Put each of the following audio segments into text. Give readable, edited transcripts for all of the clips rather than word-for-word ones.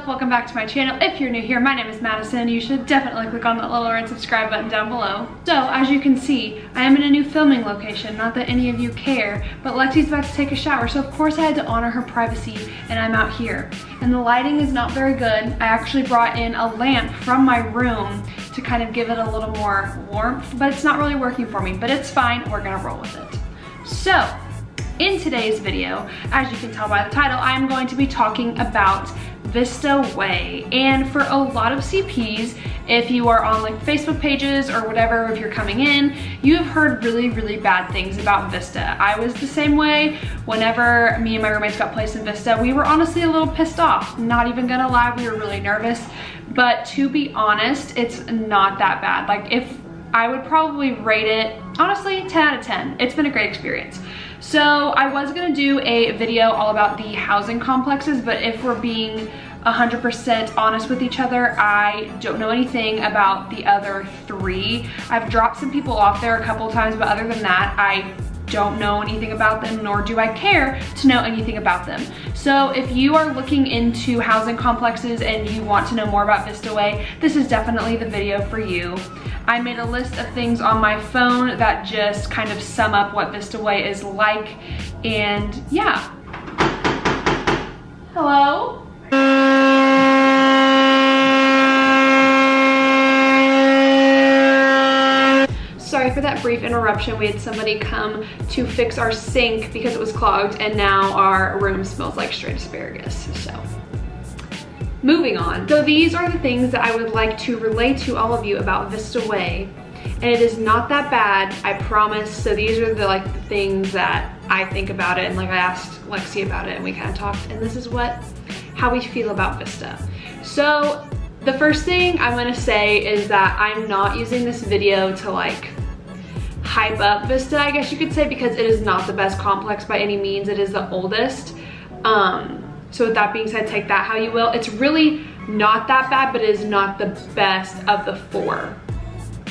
up? Welcome back to my channel. If you're new here, my name is Madison. You should definitely click on that little red subscribe button down below. So, as you can see, I am in a new filming location. Not that any of you care, but Lexi's about to take a shower, so of course I had to honor her privacy, and I'm out here. And the lighting is not very good. I actually brought in a lamp from my room to kind of give it a little more warmth, but it's not really working for me, but it's fine. We're gonna roll with it. So, in today's video, as you can tell by the title, I am going to be talking about Vista Way. And for a lot of CPs, if you are on like Facebook pages or whatever, if you're coming in, you have heard really bad things about Vista. I was the same way. Whenever me and my roommates got placed in Vista, we were honestly a little pissed off. Not even gonna lie, we were really nervous. But to be honest, it's not that bad. Like, if I would probably rate it, honestly, 10 out of 10. It's been a great experience. So I was gonna do a video all about the housing complexes, but if we're being 100% honest with each other, I don't know anything about the other three. I've dropped some people off there a couple times, but other than that, I don't know anything about them, nor do I care to know anything about them. So if you are looking into housing complexes and you want to know more about Vista Way, this is definitely the video for you. I made a list of things on my phone that just kind of sum up what Vista Way is like, and yeah. Hello? Sorry for that brief interruption. We had somebody come to fix our sink because it was clogged, and now our room smells like straight asparagus, so. Moving on. So these are the things that I would like to relay to all of you about Vista Way. And it is not that bad, I promise. So these are the things that I think about it, and like I asked Lexi about it and we kind of talked, and this is how we feel about Vista. So the first thing I'm gonna say is that I'm not using this video to like hype up Vista, I guess you could say, because it is not the best complex by any means. It is the oldest. So with that being said, take that how you will. It's really not that bad, but it is not the best of the four,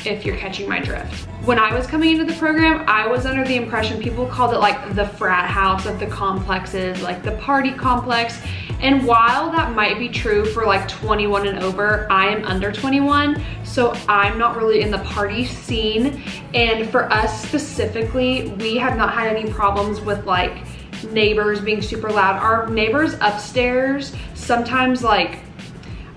if you're catching my drift. When I was coming into the program, I was under the impression people called it like the frat house of the complexes, like the party complex. And while that might be true for like 21 and over, I am under 21, so I'm not really in the party scene. And for us specifically, we have not had any problems with like neighbors being super loud. Our neighbors upstairs sometimes, like,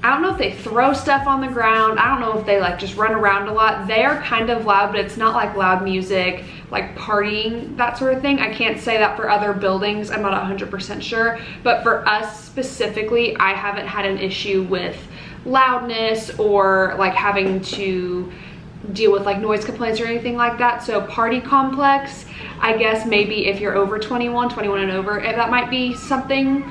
I don't know if they throw stuff on the ground. I don't know if they like just run around a lot. They are kind of loud, but it's not like loud music, like partying, that sort of thing. I can't say that for other buildings. I'm not 100% sure. But for us specifically, I haven't had an issue with loudness or like having to deal with like noise complaints or anything like that. So party complex, I guess maybe if you're over 21 and over, that might be something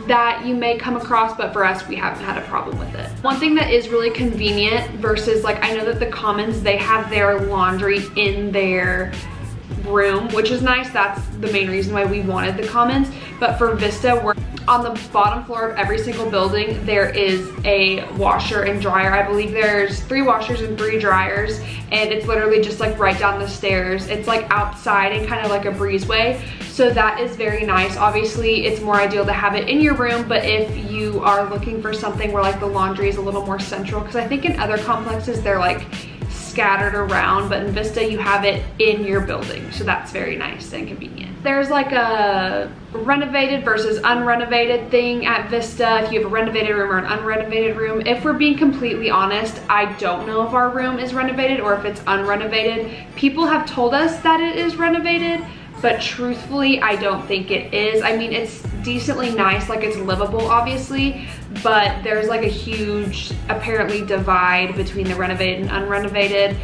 that you may come across, but for us, we haven't had a problem with it. One thing that is really convenient versus like, I know that the Commons, they have their laundry in their room, which is nice. That's the main reason why we wanted the Commons. But for Vista, we're on the bottom floor of every single building, there is a washer and dryer. I believe there's 3 washers and 3 dryers, and it's literally just like right down the stairs. It's like outside and kind of like a breezeway. So that is very nice. Obviously, it's more ideal to have it in your room, but if you are looking for something where like the laundry is a little more central, because I think in other complexes, they're like scattered around, but in Vista you have it in your building, so that's very nice and convenient. There's like a renovated versus unrenovated thing at Vista. If you have a renovated room or an unrenovated room, if we're being completely honest, I don't know if our room is renovated or if it's unrenovated. People have told us that it is renovated, but truthfully, I don't think it is. I mean, it's decently nice, like it's livable, obviously, but there's like a huge, apparently, divide between the renovated and unrenovated.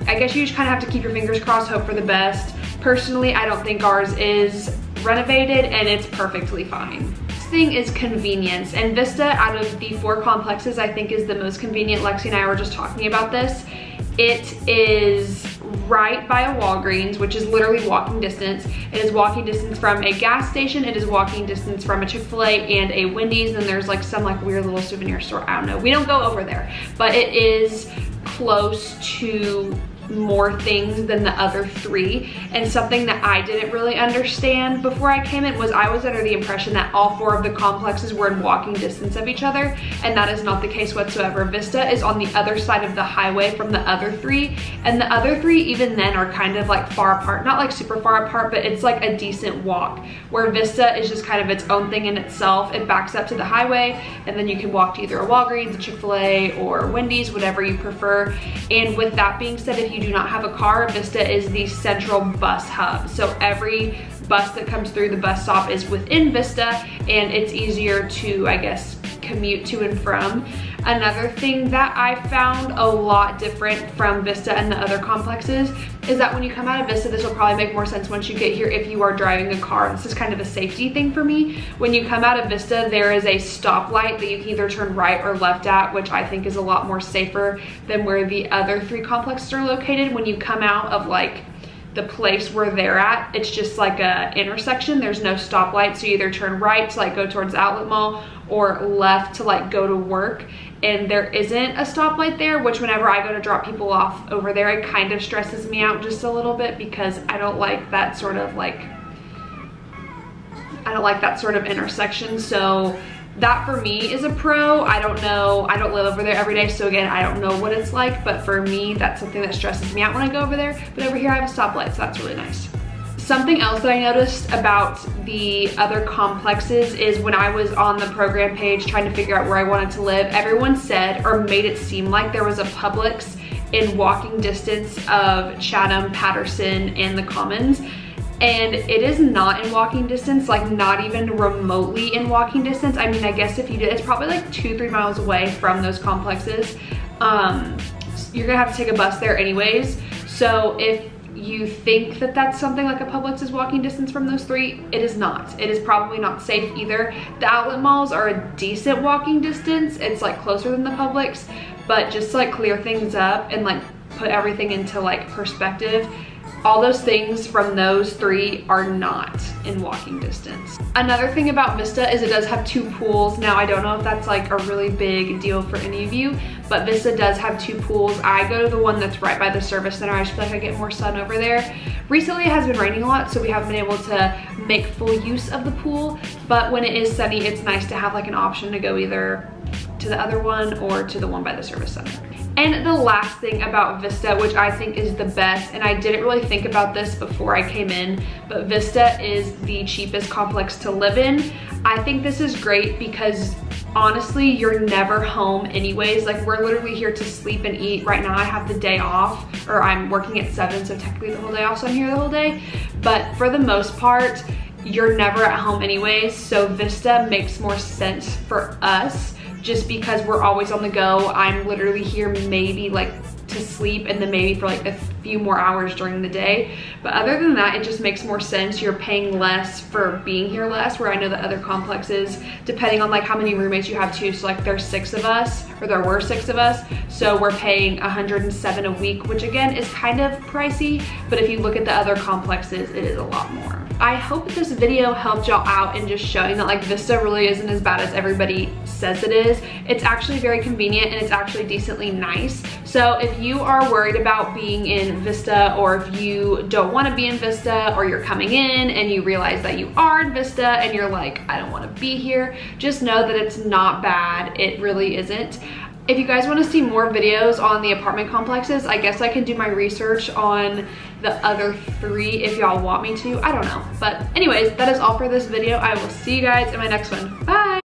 I guess you just kind of have to keep your fingers crossed, hope for the best. Personally, I don't think ours is renovated, and it's perfectly fine. This thing is convenience, and Vista, out of the 4 complexes, I think is the most convenient. Lexi and I were just talking about this. It is right by a Walgreens, which is literally walking distance. It is walking distance from a gas station. It is walking distance from a Chick-fil-A and a Wendy's, and there's like some like weird little souvenir store. I don't know. We don't go over there, but it is close to more things than the other three. And something that I didn't really understand before I came in was I was under the impression that all 4 of the complexes were in walking distance of each other, and that is not the case whatsoever. Vista is on the other side of the highway from the other 3, and the other 3 even then are kind of like far apart, not like super far apart, but it's like a decent walk, where Vista is just kind of its own thing in itself. It backs up to the highway, and then you can walk to either a Walgreens, a Chick-fil-A, or Wendy's, whatever you prefer. And with that being said, if you do not have a car, Vista is the central bus hub. So every bus that comes through the bus stop is within Vista, and it's easier to, I guess, commute to and from. Another thing that I found a lot different from Vista and the other complexes is that when you come out of Vista, this will probably make more sense once you get here if you are driving a car. This is kind of a safety thing for me. When you come out of Vista, there is a stoplight that you can either turn right or left at, which I think is a lot more safer than where the other 3 complexes are located. When you come out of like the place where they're at, it's just like a intersection. There's no stoplight, so you either turn right to like go towards the outlet mall or left to like go to work. And there isn't a stoplight there, which whenever I go to drop people off over there, it kind of stresses me out just a little bit, because I don't like that sort of like, I don't like that sort of intersection. So that for me is a pro. I don't know, I don't live over there every day, so again, I don't know what it's like, but for me, that's something that stresses me out when I go over there. But over here I have a stoplight, so that's really nice. Something else that I noticed about the other complexes is when I was on the program page trying to figure out where I wanted to live, everyone said or made it seem like there was a Publix in walking distance of Chatham, Patterson, and the Commons. And it is not in walking distance, like not even remotely in walking distance. I mean, I guess if you did, it's probably like 2-3 miles away from those complexes. You're gonna have to take a bus there anyways. So if you think that that's something like a Publix is walking distance from those 3, it is not. It is probably not safe either. The outlet malls are a decent walking distance. It's like closer than the Publix, but just to like clear things up and like put everything into like perspective, all those things from those 3 are not in walking distance. Another thing about Vista is it does have 2 pools. Now, I don't know if that's like a really big deal for any of you, but Vista does have 2 pools. I go to the one that's right by the service center. I just feel like I get more sun over there. Recently, it has been raining a lot, so we haven't been able to make full use of the pool, but when it is sunny, it's nice to have like an option to go either to the other one or to the one by the service center. And the last thing about Vista, which I think is the best, and I didn't really think about this before I came in, but Vista is the cheapest complex to live in. I think this is great because honestly, you're never home anyways. Like, we're literally here to sleep and eat. Right now I have the day off, or I'm working at 7, so technically the whole day off, so I'm here the whole day. But for the most part, you're never at home anyways, so Vista makes more sense for us just because we're always on the go. I'm literally here maybe like to sleep and then maybe for like a few more hours during the day. But other than that, it just makes more sense. You're paying less for being here less, where I know that other complexes, depending on like how many roommates you have too, so like there's 6 of us, or there were 6 of us, so we're paying $107 a week, which again is kind of pricey, but if you look at the other complexes, it is a lot more. I hope this video helped y'all out in just showing that like Vista really isn't as bad as everybody says it is. It's actually very convenient and it's actually decently nice. So if you are worried about being in Vista, or if you don't want to be in Vista, or you're coming in and you realize that you are in Vista and you're like, I don't want to be here, just know that it's not bad. It really isn't. If you guys want to see more videos on the apartment complexes, I guess I can do my research on the other 3 if y'all want me to. I don't know. But anyways, that is all for this video. I will see you guys in my next one. Bye!